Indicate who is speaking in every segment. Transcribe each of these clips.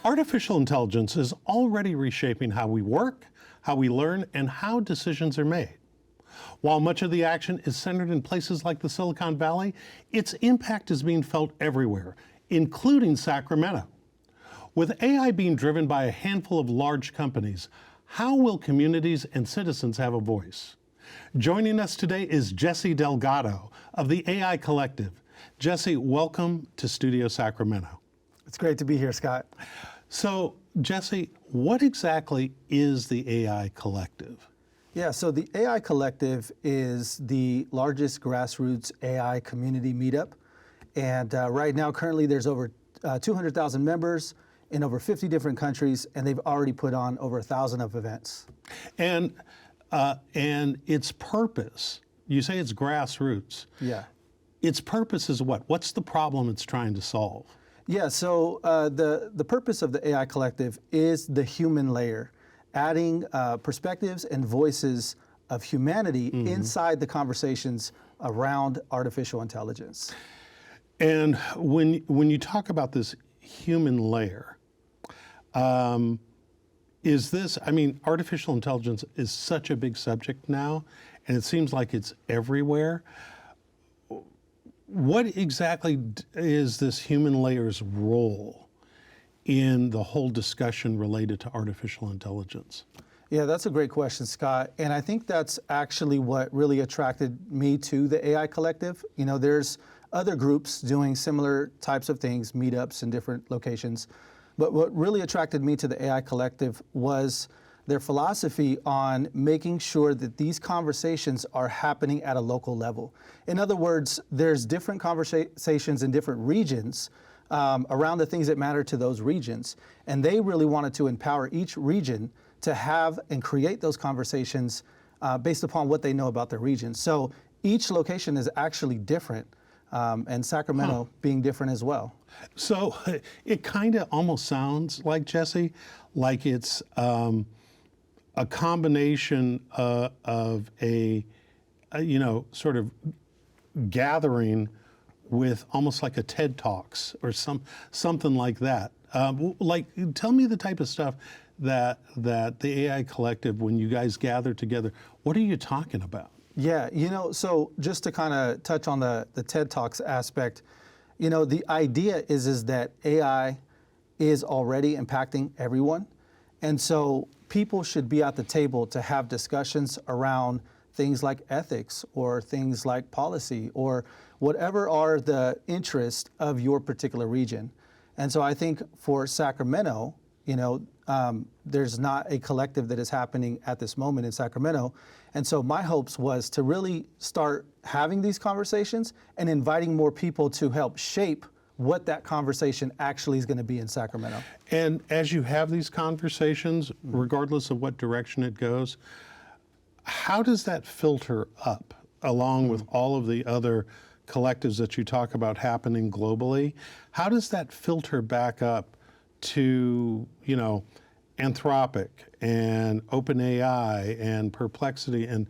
Speaker 1: Artificial intelligence is already reshaping how we work, how we learn, and how decisions are made. While much of the action is centered in places like the Silicon Valley, its impact is being felt everywhere, including Sacramento. With AI being driven by a handful of large companies, how will communities and citizens have a voice? Joining us today is Jesse Delgado of the AI Collective. Jesse, welcome to Studio Sacramento.
Speaker 2: It's great to be here, Scott.
Speaker 1: So, Jesse, what exactly is the AI Collective?
Speaker 2: Yeah, so the AI Collective is the largest grassroots AI community meetup. And right now, currently, there's over 200,000 members in over 50 different countries, and they've already put on over 1,000 of events.
Speaker 1: And its purpose, you say it's grassroots.
Speaker 2: Yeah.
Speaker 1: Its purpose is what? What's the problem it's trying to solve?
Speaker 2: Yeah, so the purpose of the AI Collective is the human layer, adding perspectives and voices of humanity inside the conversations around artificial intelligence.
Speaker 1: And when you talk about this human layer, is this, I mean, artificial intelligence is such a big subject now, and it seems like it's everywhere. What exactly is this human layer's role in the whole discussion related to artificial intelligence?
Speaker 2: Yeah, that's a great question, Scott. And I think that's actually what really attracted me to the AI Collective. You know, there's other groups doing similar types of things, meetups in different locations. But what really attracted me to the AI Collective was their philosophy on making sure that these conversations are happening at a local level. In other words, there's different conversations in different regions around the things that matter to those regions. And they really wanted to empower each region to have and create those conversations based upon what they know about their region. So each location is actually different, and Sacramento being different as well.
Speaker 1: So it kind of almost sounds like, Jesse, like it's a combination of a you know, sort of gathering with almost like a TED Talks or something like that. Like, tell me the type of stuff that the AI Collective, when you guys gather together, what are you talking about?
Speaker 2: Yeah, you know, so just to kind of touch on the TED Talks aspect, you know, the idea is that AI is already impacting everyone. And so people should be at the table to have discussions around things like ethics or things like policy or whatever are the interests of your particular region. And so I think for Sacramento, you know, there's not a collective that is happening at this moment in Sacramento. And so my hopes was to really start having these conversations and inviting more people to help shape what that conversation actually is going to be in Sacramento.
Speaker 1: And as you have these conversations, regardless of what direction it goes, how does that filter up along with all of the other collectives that you talk about happening globally? How does that filter back up to, you know, Anthropic and OpenAI and Perplexity and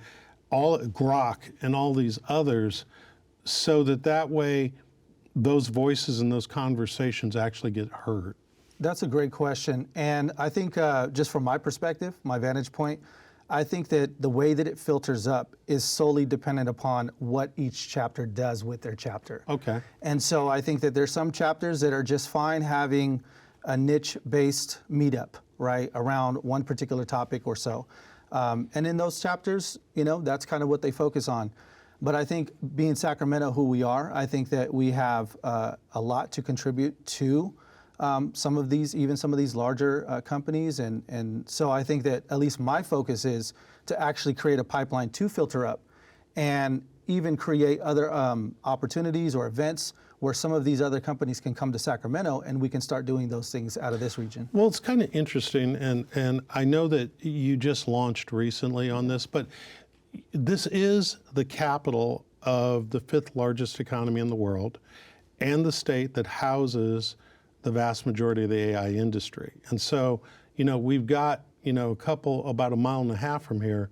Speaker 1: all Grok and all these others, so that way those voices and those conversations actually get heard?
Speaker 2: That's a great question. And I think just from my perspective, my vantage point, I think that the way that it filters up is solely dependent upon what each chapter does with their chapter.
Speaker 1: Okay.
Speaker 2: And so I think that there's some chapters that are just fine having a niche-based meetup, right, around one particular topic or so. And in those chapters, you know, that's kind of what they focus on. But I think being Sacramento who we are, I think that we have a lot to contribute to some of these larger companies. And so I think that at least my focus is to actually create a pipeline to filter up and even create other opportunities or events where some of these other companies can come to Sacramento and we can start doing those things out of this region.
Speaker 1: Well, it's kind of interesting, and I know that you just launched recently on this, but this is the capital of the 5th largest economy in the world and the state that houses the vast majority of the AI industry. And so, you know, we've got, you know, about a mile and a half from here,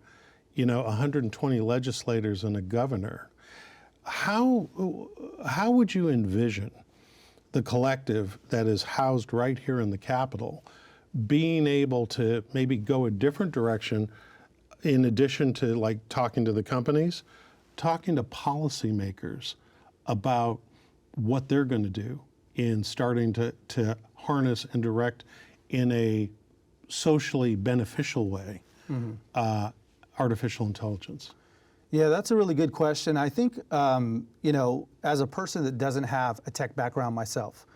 Speaker 1: you know, 120 legislators and a governor. How would you envision the collective that is housed right here in the Capitol being able to maybe go a different direction in addition to like talking to the companies, talking to policymakers about what they're going to do in starting to harness and direct in a socially beneficial way artificial intelligence?
Speaker 2: Yeah, that's a really good question. I think, as a person that doesn't have a tech background myself,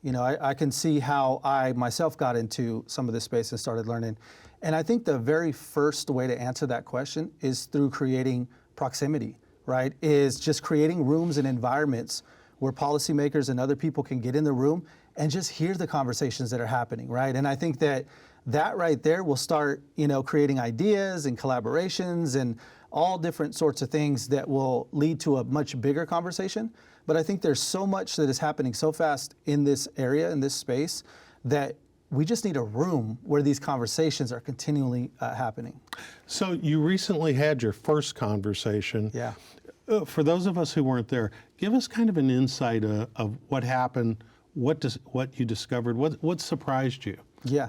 Speaker 2: I can see how I myself got into some of this space and started learning. And I think the very first way to answer that question is through creating proximity, right? Is just creating rooms and environments where policymakers and other people can get in the room and just hear the conversations that are happening, right? And I think that right there will start, creating ideas and collaborations and all different sorts of things that will lead to a much bigger conversation. But I think there's so much that is happening so fast in this area, in this space, that we just need a room where these conversations are continually happening.
Speaker 1: So you recently had your first conversation.
Speaker 2: Yeah.
Speaker 1: For those of us who weren't there, give us kind of an insight of what happened, what you discovered, what surprised you?
Speaker 2: Yeah.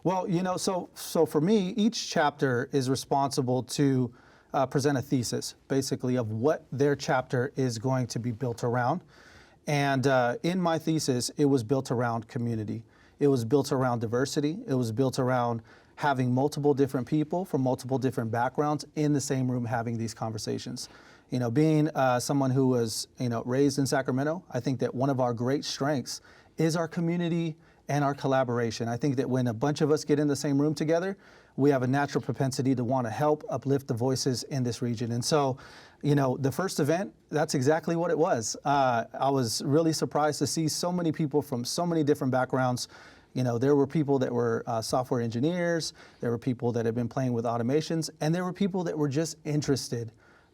Speaker 2: Well, so for me, each chapter is responsible to present a thesis, basically, of what their chapter is going to be built around. And in my thesis, it was built around community. It was built around diversity. It was built around having multiple different people from multiple different backgrounds in the same room having these conversations. Being someone who was, raised in Sacramento, I think that one of our great strengths is our community and our collaboration. I think that when a bunch of us get in the same room together, we have a natural propensity to want to help uplift the voices in this region. And so, the first event, that's exactly what it was. I was really surprised to see so many people from so many different backgrounds. There were people that were software engineers, there were people that had been playing with automations, and there were people that were just interested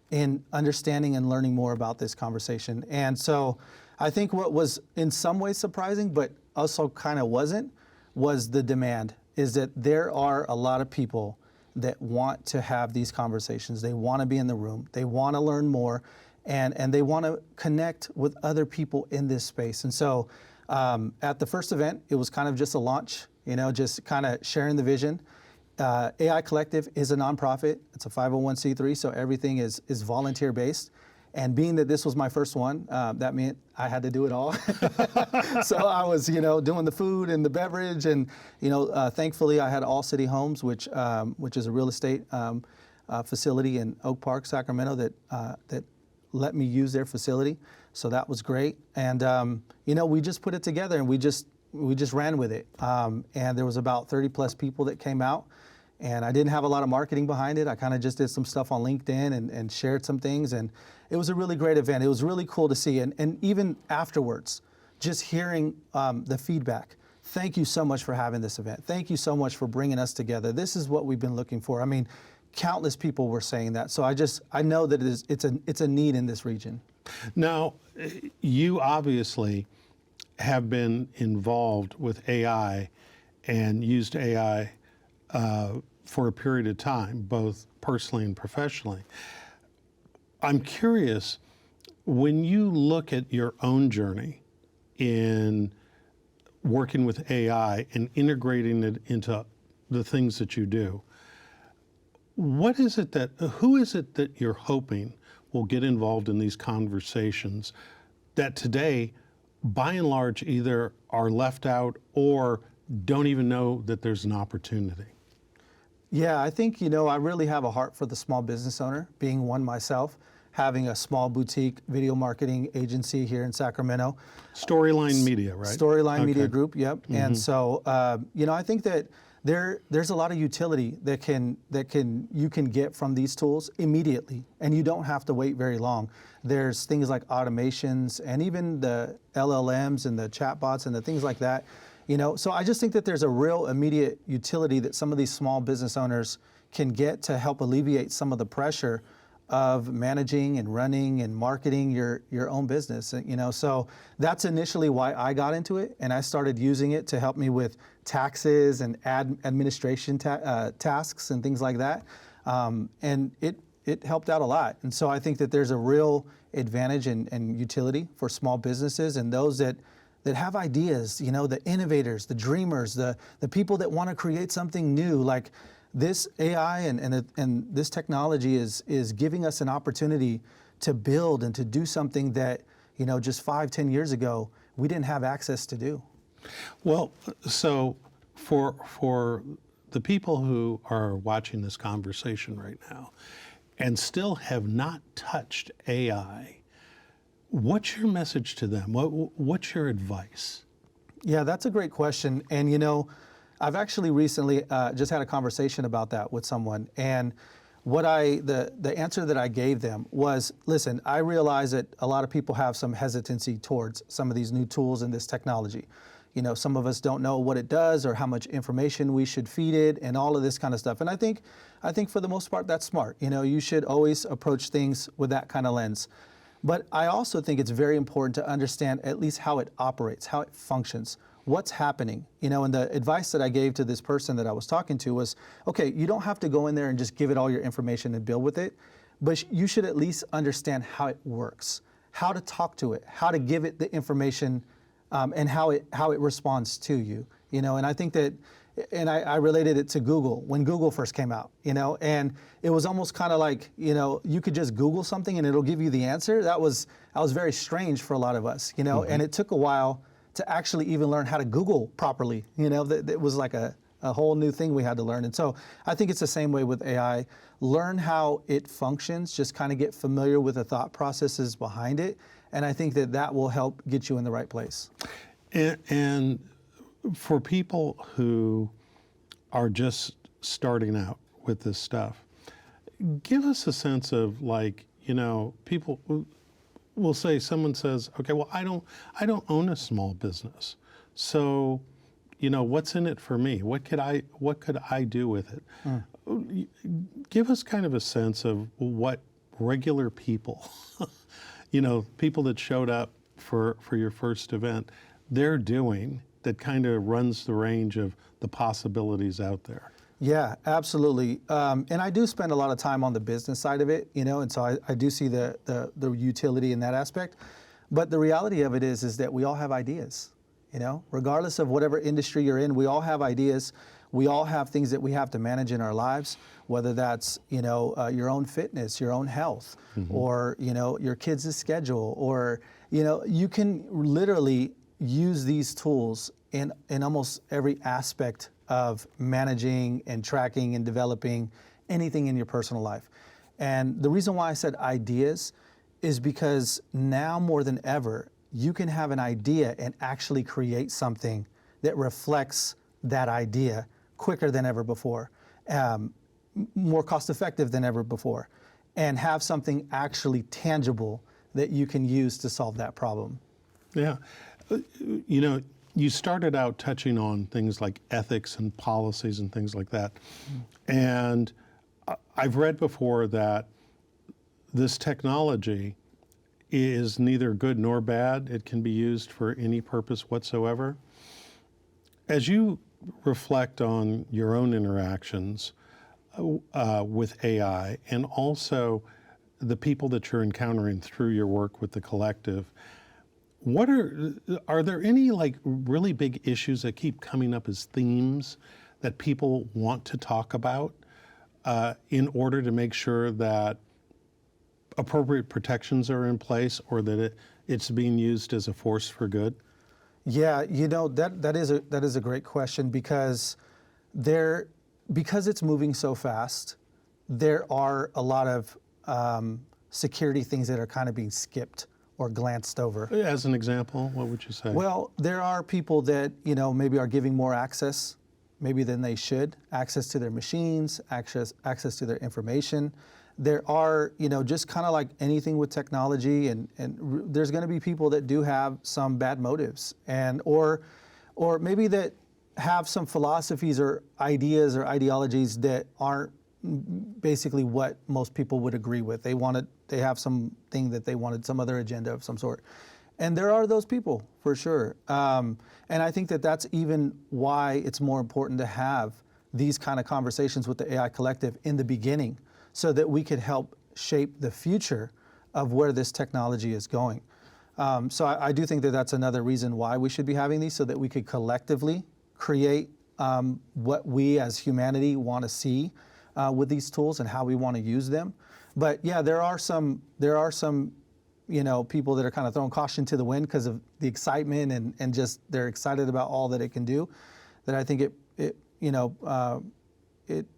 Speaker 2: in understanding and learning more about this conversation. And so I think what was in some ways surprising, but also kind of wasn't, was the demand, is that there are a lot of people that want to have these conversations. They want to be in the room. They want to learn more, and they want to connect with other people in this space. And so at the first event, it was kind of just a launch, just kind of sharing the vision. AI Collective is a nonprofit. It's a 501c3, so everything is volunteer-based. And being that this was my first one, that meant I had to do it all. So I was, doing the food and the beverage, and thankfully I had All City Homes, which is a real estate facility in Oak Park, Sacramento, that let me use their facility. So that was great. And we just put it together, and we just ran with it. And there was about 30 plus people that came out. And I didn't have a lot of marketing behind it. I kind of just did some stuff on LinkedIn and shared some things. And it was a really great event. It was really cool to see. And even afterwards, just hearing the feedback. Thank you so much for having this event. Thank you so much for bringing us together. This is what we've been looking for. I mean, countless people were saying that. So I know that it's a need in this region.
Speaker 1: Now, you obviously have been involved with AI and used AI for a period of time, both personally and professionally. I'm curious, when you look at your own journey in working with AI and integrating it into the things that you do, who is it that you're hoping will get involved in these conversations that today, by and large, either are left out or don't even know that there's an opportunity?
Speaker 2: Yeah, I think, I really have a heart for the small business owner, being one myself, having a small boutique video marketing agency here in Sacramento.
Speaker 1: Storyline Media, right?
Speaker 2: Storyline
Speaker 1: Okay.
Speaker 2: Media Group, yep. Mm-hmm. And so, I think that there's a lot of utility that you can get from these tools immediately, and you don't have to wait very long. There's things like automations and even the LLMs and the chatbots and the things like that. So I just think that there's a real immediate utility that some of these small business owners can get to help alleviate some of the pressure of managing and running and marketing your own business. So that's initially why I got into it, and I started using it to help me with taxes and administration tasks and things like that. And it helped out a lot. And so I think that there's a real advantage and utility for small businesses and those that that have ideas, the innovators, the dreamers, the people that want to create something new. Like this AI and this technology is giving us an opportunity to build and to do something that, just 5-10 years ago, we didn't have access to do.
Speaker 1: Well, so for the people who are watching this conversation right now and still have not touched AI, what's your message to them? What's your advice?
Speaker 2: Yeah, that's a great question. And I've actually recently just had a conversation about that with someone. And the answer that I gave them was, listen, I realize that a lot of people have some hesitancy towards some of these new tools and this technology. Some of us don't know what it does or how much information we should feed it and all of this kind of stuff. And I think for the most part, that's smart. You should always approach things with that kind of lens. But I also think it's very important to understand at least how it operates, how it functions, what's happening. And the advice that I gave to this person that I was talking to was, okay, you don't have to go in there and just give it all your information and build with it, but you should at least understand how it works, how to talk to it, how to give it the information, and how it responds to you. And I think that, and I related it to Google when Google first came out, and it was almost kind of like, you could just Google something and it'll give you the answer. That was very strange for a lot of us,
Speaker 1: Mm-hmm.
Speaker 2: and it took a while to actually even learn how to Google properly. That was like a whole new thing we had to learn. And so I think it's the same way with AI. Learn how it functions, just kind of get familiar with the thought processes behind it. And I think that will help get you in the right place.
Speaker 1: And for people who are just starting out with this stuff, give us a sense of people will say, someone says, okay, well, I don't own a small business. So, what's in it for me? What could I do with it? Give us kind of a sense of what regular people, people that showed up for your first event, they're doing that kind of runs the range of the possibilities out there.
Speaker 2: Yeah, absolutely. And I do spend a lot of time on the business side of it, and so I do see the utility in that aspect. But the reality of it is that we all have ideas, regardless of whatever industry you're in, we all have ideas. We all have things that we have to manage in our lives, whether that's, your own fitness, your own health, mm-hmm. or, your kids' schedule, or, you can literally use these tools in almost every aspect of managing and tracking and developing anything in your personal life. And the reason why I said ideas is because now more than ever, you can have an idea and actually create something that reflects that idea quicker than ever before, more cost effective than ever before, and have something actually tangible that you can use to solve that problem.
Speaker 1: Yeah. You started out touching on things like ethics and policies and things like that. And I've read before that this technology is neither good nor bad. It can be used for any purpose whatsoever. As you reflect on your own interactions with AI and also the people that you're encountering through your work with the collective, are there any really big issues that keep coming up as themes that people want to talk about in order to make sure that appropriate protections are in place or that it's being used as a force for good?
Speaker 2: Yeah, that is a great question because it's moving so fast, there are a lot of security things that are kind of being skipped or glanced over.
Speaker 1: As an example, what would you say?
Speaker 2: Well, there are people that, maybe are giving more access, maybe than they should, access to their machines, access to their information. There are, just kind of like anything with technology, and there's going to be people that do have some bad motives, or maybe that have some philosophies or ideas or ideologies that aren't basically what most people would agree with. They have something that they wanted, some other agenda of some sort. And there are those people, for sure. And I think that that's even why it's more important to have these kind of conversations with the AI Collective in the beginning, so that we could help shape the future of where this technology is going. So I do think that that's another reason why we should be having these, so that we could collectively create what we as humanity want to see with these tools and how we want to use them. But yeah, there are some people that are kind of throwing caution to the wind because of the excitement and just they're excited about all that it can do. That I think it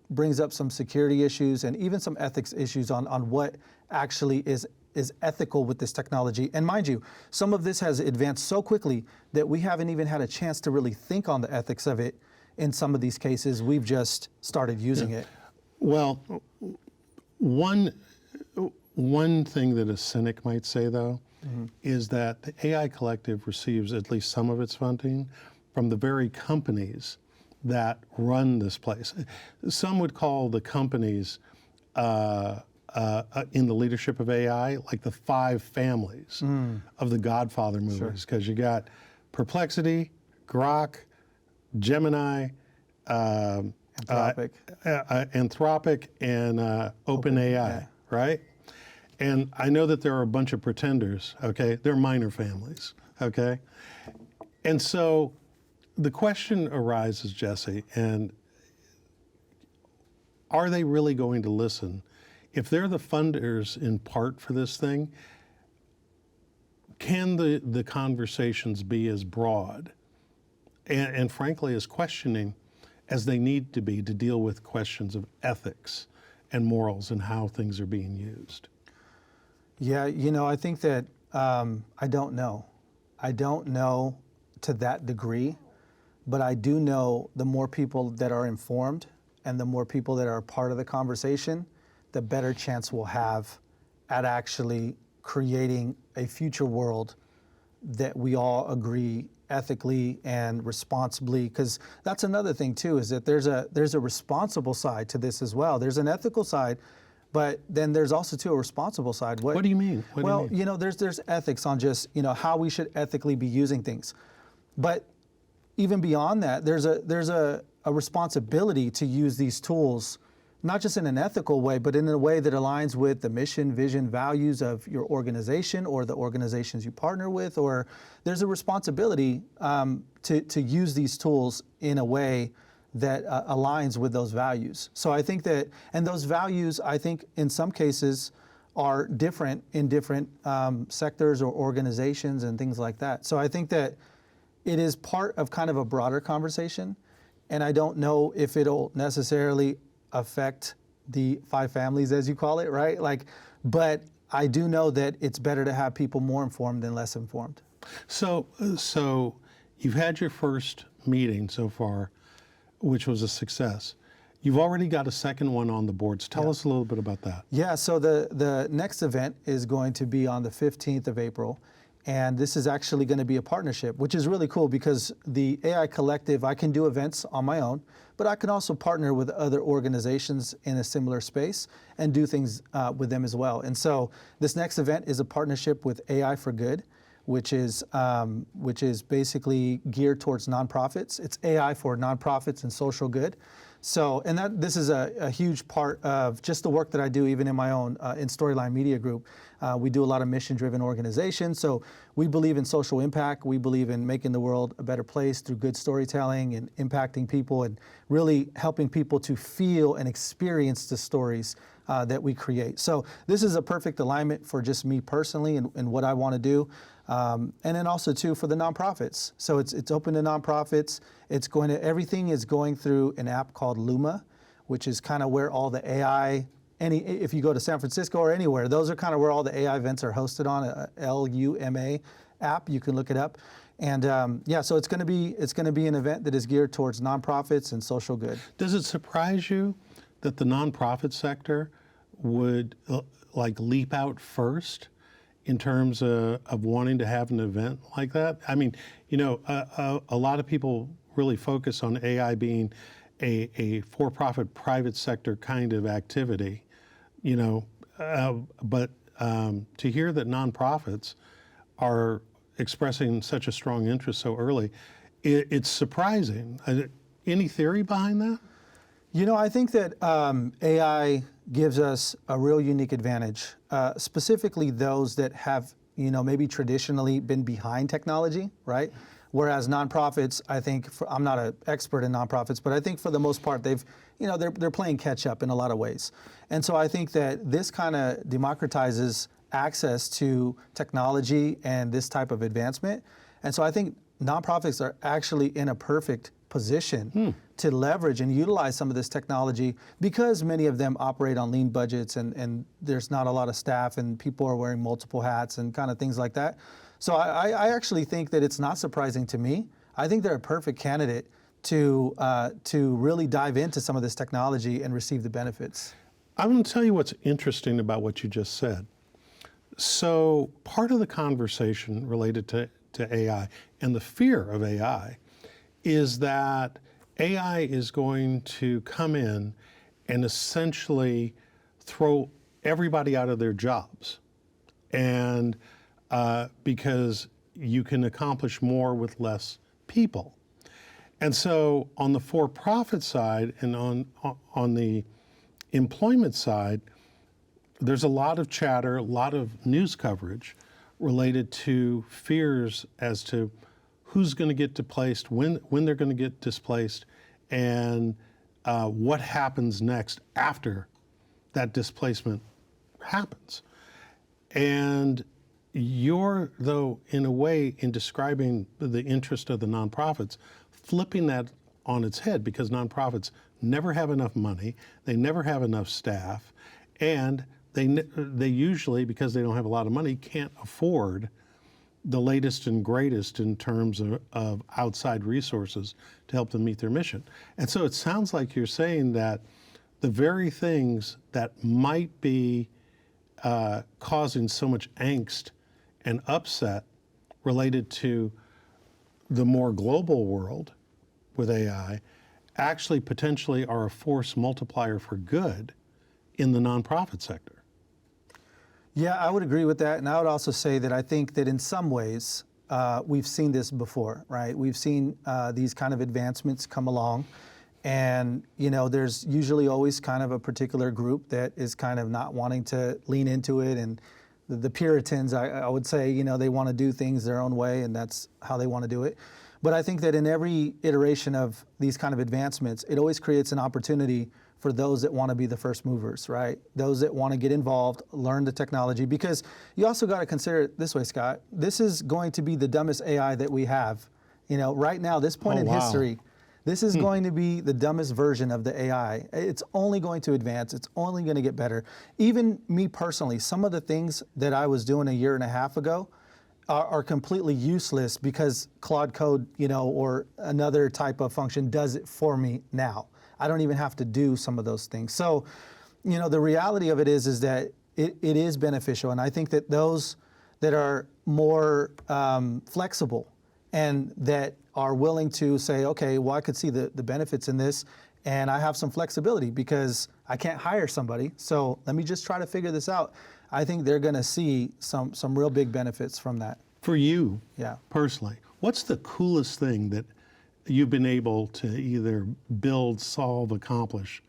Speaker 2: brings up some security issues and even some ethics issues on what actually is ethical with this technology. And mind you, some of this has advanced so quickly that we haven't even had a chance to really think on the ethics of it. In some of these cases, we've just started using it.
Speaker 1: Well, one thing that a cynic might say, though, is that the AI Collective receives at least some of its funding from the very companies that run this place. Some would call the companies in the leadership of AI like the 5 families of the Godfather movies, because you got Perplexity, Grok, Gemini, Anthropic, and OpenAI, right? And I know that there are a bunch of pretenders, okay? They're minor families, okay? And so the question arises, Jesse, and are they really going to listen? If they're the funders in part for this thing, can the conversations be as broad and frankly as questioning as they need to be to deal with questions of ethics and morals and how things are being used?
Speaker 2: Yeah, I think that I don't know. I don't know to that degree, but I do know the more people that are informed and the more people that are a part of the conversation, the better chance we'll have at actually creating a future world that we all agree ethically and responsibly. Because that's another thing too, is that there's a responsible side to this as well. There's an ethical side, but then there's also too a responsible side.
Speaker 1: What do you mean?
Speaker 2: There's ethics on just how we should ethically be using things, but even beyond that, there's a responsibility to use these tools, not just in an ethical way, but in a way that aligns with the mission, vision, values of your organization or the organizations you partner with. Or there's a responsibility to use these tools in a way that aligns with those values. So I think that, and those values, I think in some cases are different in different sectors or organizations and things like that. So I think that it is part of kind of a broader conversation, and I don't know if it'll necessarily affect the 5 families, as you call it, right? But I do know that it's better to have people more informed than less informed.
Speaker 1: So you've had your first meeting so far, which was a success. You've already got a second one on the boards. Tell us a little bit about that.
Speaker 2: Yeah, so the next event is going to be on the 15th of April. And this is actually going to be a partnership, which is really cool because the AI Collective, I can do events on my own, but I can also partner with other organizations in a similar space and do things with them as well. And so this next event is a partnership with AI for Good, which is basically geared towards nonprofits. It's AI for nonprofits and social good. So, and this is a huge part of just the work that I do, even in my own in Storyline Media Group. We do a lot of mission-driven organizations. So we believe in social impact. We believe in making the world a better place through good storytelling and impacting people and really helping people to feel and experience the stories that we create. So this is a perfect alignment for just me personally and what I want to do. And then also too for the nonprofits. So it's open to nonprofits. Everything is going through an app called Luma, which is kind of where all the AI, if you go to San Francisco or anywhere, those are kind of where all the AI events are hosted on, a LUMA app. You can look it up. And so it's going to be an event that is geared towards nonprofits and social good.
Speaker 1: Does it surprise you that the nonprofit sector would leap out first in terms of wanting to have an event like that? I mean, a lot of people really focus on AI being a for-profit private sector kind of activity, but to hear that nonprofits are expressing such a strong interest so early, it's surprising. Any theory behind that?
Speaker 2: I think that AI gives us a real unique advantage, specifically those that have, maybe traditionally been behind technology, right? Whereas nonprofits, I think, I'm not an expert in nonprofits, but I think for the most part, they're playing catch up in a lot of ways. And so I think that this kind of democratizes access to technology and this type of advancement. And so I think nonprofits are actually in a perfect position to leverage and utilize some of this technology, because many of them operate on lean budgets and there's not a lot of staff and people are wearing multiple hats and kind of things like that. So I actually think that it's not surprising to me. I think they're a perfect candidate to really dive into some of this technology and receive the benefits.
Speaker 1: I'm going to tell you what's interesting about what you just said. So part of the conversation related to AI and the fear of AI is that AI is going to come in and essentially throw everybody out of their jobs. And because you can accomplish more with less people. And so on the for-profit side and on the employment side, there's a lot of chatter, a lot of news coverage related to fears as to who's going to get displaced, when they're going to get displaced, and what happens next after that displacement happens. And you're, though, in a way, in describing the interest of the nonprofits, flipping that on its head, because nonprofits never have enough money, they never have enough staff, and they usually, because they don't have a lot of money, can't afford the latest and greatest in terms of outside resources to help them meet their mission. And so it sounds like you're saying that the very things that might be causing so much angst and upset related to the more global world with AI actually potentially are a force multiplier for good in the nonprofit sector.
Speaker 2: Yeah, I would agree with that. And I would also say that I think that in some ways, we've seen this before, right? We've seen these kind of advancements come along. And, there's usually always kind of a particular group that is kind of not wanting to lean into it. And the Puritans, I would say, they want to do things their own way, and that's how they want to do it. But I think that in every iteration of these kind of advancements, it always creates an opportunity for those that want to be the first movers, right? Those that want to get involved, learn the technology, because you also got to consider it this way, Scott. This is going to be the dumbest AI that we have. Right now, this point in history, this is going to be the dumbest version of the AI. It's only going to advance. It's only going to get better. Even me personally, some of the things that I was doing a year and a half ago are completely useless because Claude Code, or another type of function does it for me now. I don't even have to do some of those things. So, the reality of it is that it is beneficial. And I think that those that are more flexible and that are willing to say, okay, well, I could see the benefits in this, and I have some flexibility because I can't hire somebody. So let me just try to figure this out. I think they're going to see some real big benefits from that.
Speaker 1: For you, personally, what's the coolest thing that you've been able to either build, solve, accomplish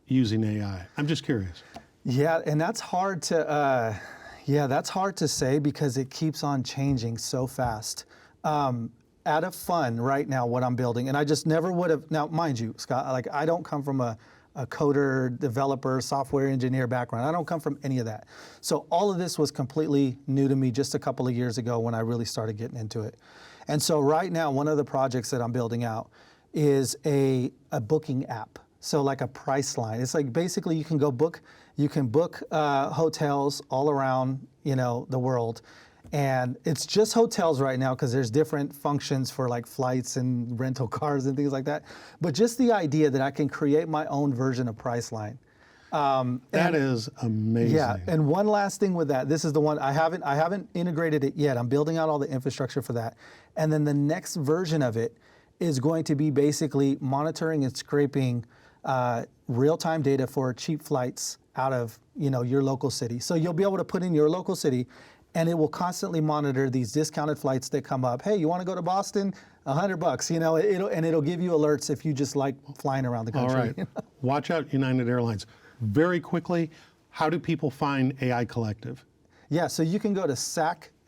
Speaker 1: using AI? I'm just curious.
Speaker 2: Yeah, and that's hard to say because it keeps on changing so fast. Out of fun right now, what I'm building, and I just never would have. Now, mind you, Scott, I don't come from a coder, developer, software engineer background. I don't come from any of that. So all of this was completely new to me just a couple of years ago when I really started getting into it. And so right now, one of the projects that I'm building out is a booking app. So like a price line. It's like basically you can book hotels all around, the world. And it's just hotels right now because there's different functions for like flights and rental cars and things like that. But just the idea that I can create my own version of Priceline.
Speaker 1: That is amazing.
Speaker 2: Yeah, and one last thing with that. This is the one I haven't integrated it yet. I'm building out all the infrastructure for that. And then the next version of it is going to be basically monitoring and scraping real-time data for cheap flights out of your local city. So you'll be able to put in your local city, and it will constantly monitor these discounted flights that come up. Hey, you want to go to Boston? $100. It'll give you alerts if you just like flying around the country.
Speaker 1: All right. Watch out, United Airlines. Very quickly, how do people find AI Collective?
Speaker 2: Yeah, so you can go to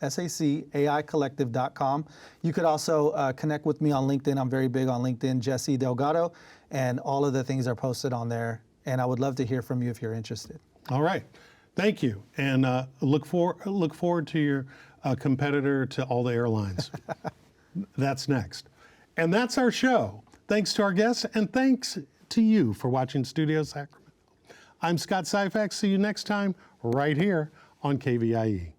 Speaker 2: SACAIcollective.com. You could also connect with me on LinkedIn. I'm very big on LinkedIn, Jesse Delgado, and all of the things are posted on there. And I would love to hear from you if you're interested.
Speaker 1: All right. Thank you. And look forward to your competitor to all the airlines. That's next. And that's our show. Thanks to our guests, and thanks to you for watching Studio Sacramento. I'm Scott Syphax. See you next time right here on KVIE.